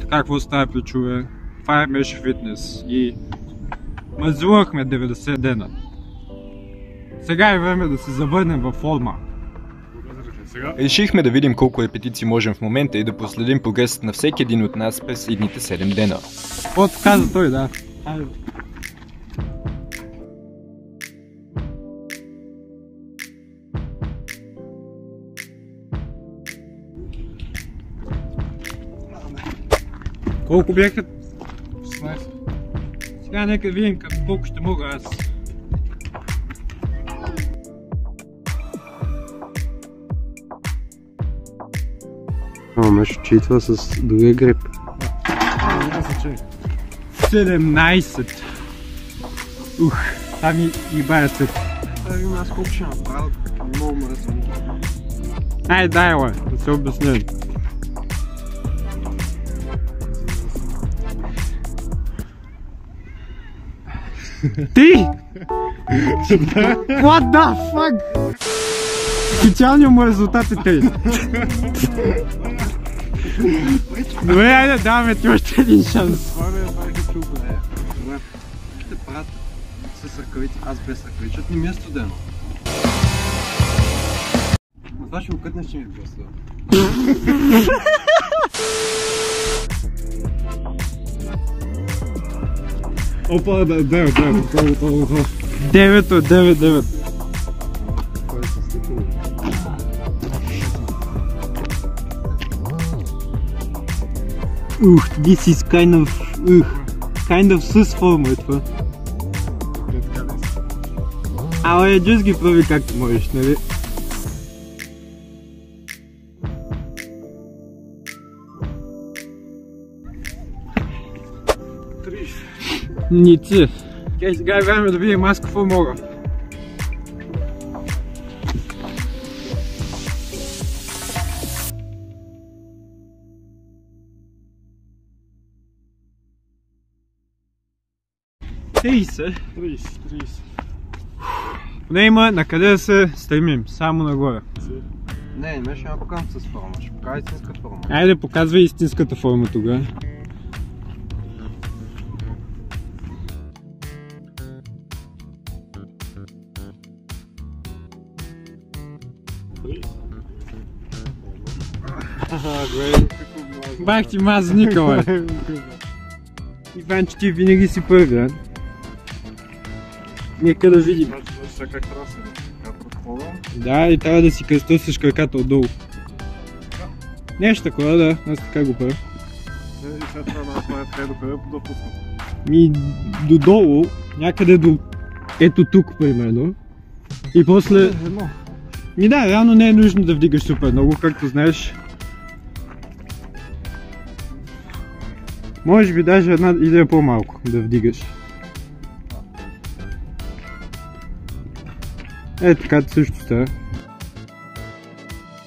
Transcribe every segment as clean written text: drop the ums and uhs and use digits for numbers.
Така, какво става, плечове? Това беше фитнес и мазувахме 90 дена. Сега е време да се завърнем във форма. Решихме да видим колко репетиции можем в момента и да проследим прогресът на всеки един от нас през едните 7 дена. Каквото каза той, да. Айде. Колко бяха? 16. Сега нека видим колко ще мога аз. Беше читва с другия грип. 17. Ух, там и баят се. Аз колко ще направя, много мръсно. Ай, дай, бе, да се обясним. Ти! What the fuck? Специалният му резултат е тъй. Добре, айде, даваме ти още един шанс. Това е чулко, не. Добре, ще правят с ръкавици, аз без ръкавици, защото не ми е студено. Но това ще го кътнеш, че ми е просто. Опа, 9. This is kind of sus форма е това. Абе, just ги прави както можеш, нали? Ници. Окей, сега е време да видим аз какво мога. Тридесет. Поне има на къде да се стремим, само нагоре. Не ще я покажам с форма, ще покажа истинската форма. Айде, показвай истинската форма тогава. Бах ти мазника, бе! Иванче, ти винаги си първи, а? Нека да видим. Да, и трябва да си кръстосиш краката отдолу. Нещо такова, да, аз така го правя. И след това да направя така до къде да пускам? Ми додолу, някъде до ето тук, примерно. И после... Ми да, реално не е нужно да вдигаш супер много, както знаеш. Може би даже една идея по-малко да вдигаш. Така също става.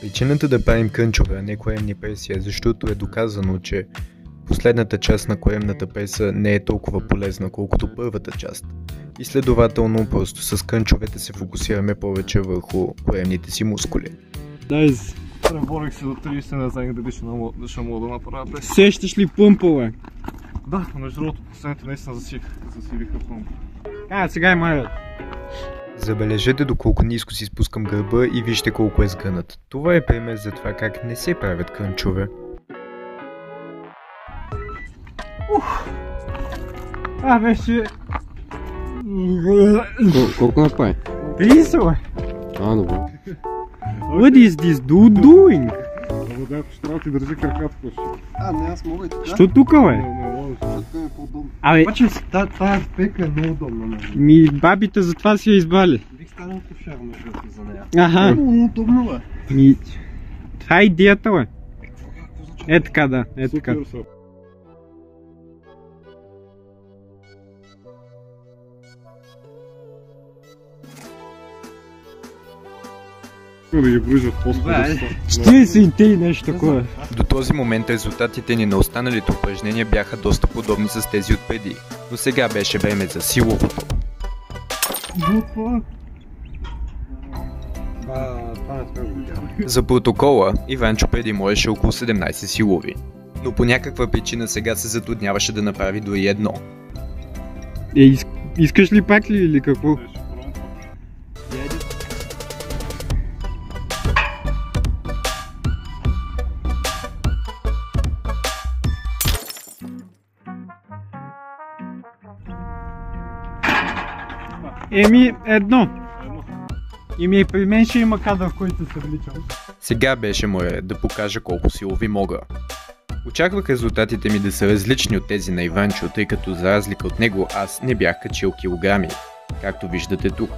Причината да правим кънчове, а не коремни преси е защото е доказано, че последната част на коремната преса не е толкова полезна, колкото първата част. И следователно просто с кънчовете се фокусираме повече върху коремните си мускули. Дайз. Преборих се до 30, не знаех дали ще мога да направя прес. Сещаш ли пъмпа, бе? Да, между другото последните наистина засилиха пъмпа. Сега е моят. Забележете доколко ниско си спускам гърба и вижте колко е сгънат. Това е пример за това как не се правят кънчове. Беше... Колко направи? 30, бе! Добре. What is this dude doing? Ама да, ще трябва да ти държи краката, къщи. Не, аз мога и така. Що тука, бе? Не можеш. Защото ми е по-удобно. Абе, Обаче тази пека е много удобна. ми бабите затова си я избрали. Бих станал кофяр между за нея. Аха. Много удобно, бе. Ми... Това е идеята, бе. Е така, да. Е така. Супер са. Да ги броиш в по-скоро. 40 и нещо такова. До този момент резултатите ни на останалите упражнения бяха доста подобни с тези отпреди, но сега беше време за силовото. Това не сме го видяли. За протокола, Иванчо преди можеше около 17 силови. но по някаква причина сега се затрудняваше да направи дори едно. Искаш ли пак ли или какво? Ще пробвам пак. Еми, едно. Еми и при мен ще има кадър, в който се вличам. Сега беше моя ред да покажа колко силови мога. Очаквах резултатите ми да са различни от тези на Иванчо, тъй като за разлика от него аз не бях качил килограми, както виждате тук.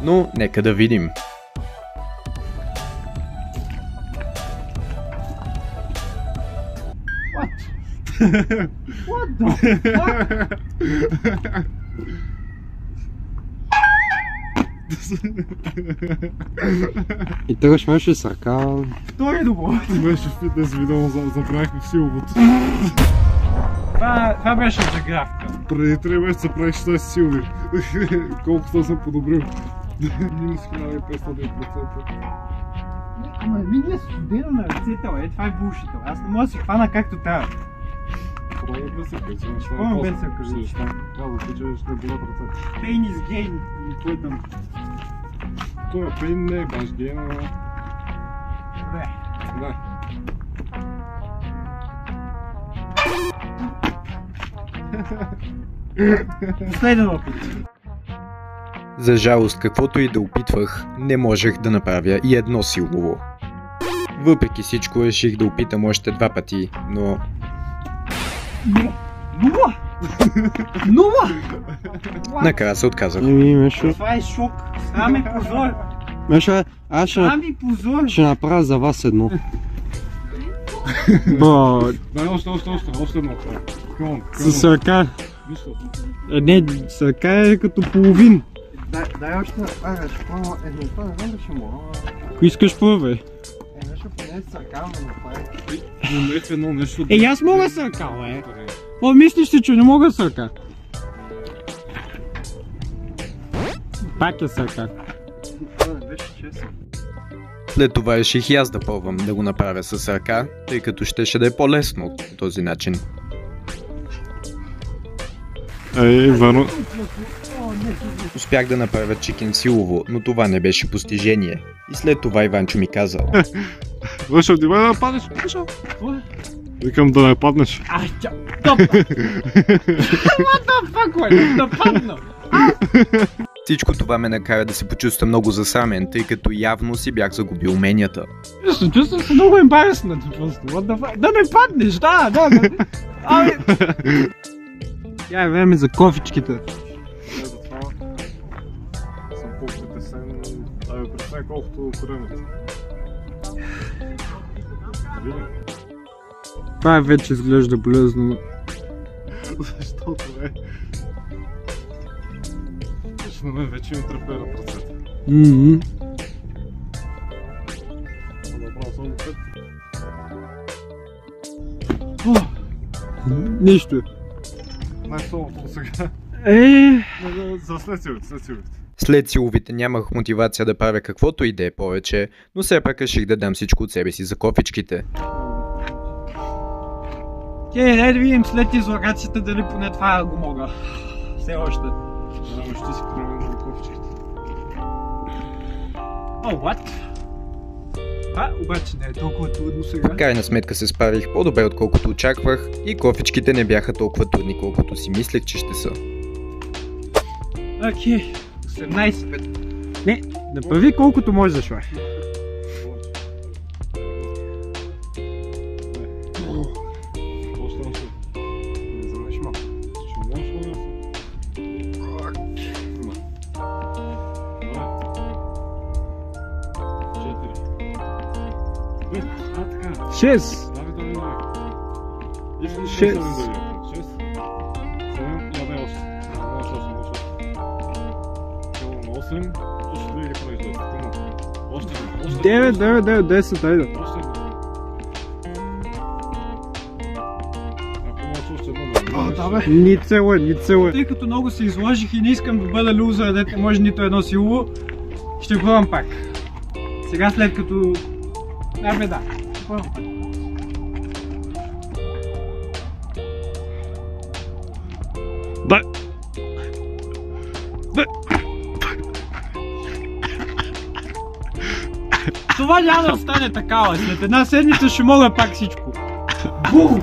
Но нека да видим. What the fuck? И тръгваш беше с ръка. То е добро. Беше фитнес видео, забравихме силовото. Това беше загравка. Преди 3 месеца правих 6 силови. Колкото съм подобрил. Минус 1500%. Ама ми е студено на ръцете, бе. Това е булшит. Аз не мога да си хвана както трябва. Пробвай без ръка, че неща. Пробвам без ръка. Казвам ти, че ще болят ръцете. Pain is gain. И кой там? Това пейн не е баш гейн, ама... Добре. Да. Последен опит. За жалост, каквото и да опитвах, не можех да направя и едно силово. Въпреки всичко реших да опитам още 2 пъти, но... Нула! Нула! накрая се отказах. Еми, Мешо. Това е шок. Срам и позор. Мешо, аз Срам и позор. ще направя за вас едно. Бо... Дай още едно. С ръка. Вижте. Не, с ръка е като половин. Дай още ще пробвам едно, това не знам да ще мога. Ако искаш пробвай. Ще поне с ръка, но направи. Намерих едно нещо. Е, аз мога с ръка, бе. О, мислиш си, че не мога с ръка? Пак е с ръка. Това не беше честно. След това реших и аз да пробвам да го направя с ръка, тъй като щеше да е по-лесно по този начин. Ей, Вано. Успях да направя чикен силово, но това не беше постижение. И след това Иванчо ми казал: Вършо, внимай да паднеш. Викам да не паднеш. Ай, ча... What the fuck, бе? Да падна! Всичко това ме накара да се почувства много засрамен, тъй като явно си бях загубил уменията. Чувствам се много ембареснат просто. What the fuck? Да не паднеш, да. Абе... Я е време за кофичките. Ето това. Съм по-притесен. Притесен колкото коремите. Видим. Това вече изглежда болезнено. Защото не. Виж, на мен вече ми треперят ръцете. Направо само 5. Нищо. Най-солното сега. За след силовите. След силовите нямах мотивация да правя каквото и да е повече, но все пак реших да дам всичко от себе си за кофичките. Дай да видим след излагацията дали поне това го мога. Все още. Ще си правим кофичките. О, what? Това обаче не е толкова трудно сега. В крайна сметка се справих по-добре отколкото очаквах и кофичките не бяха толкова трудни колкото си мислех, че ще са. Окей, 18. Не, направи колкото можеш, бе. Не замеш малко. Ще можеш ли да се? 6. Девет, 10, айде. Ни цело. Тъй като много се изложих и не искам да бъда лузър, дете може нито едно силово, ще пробвам пак. Сега след като... Да. Да. Това няма да остане такава. След една седмица ще мога пак всичко. Бум!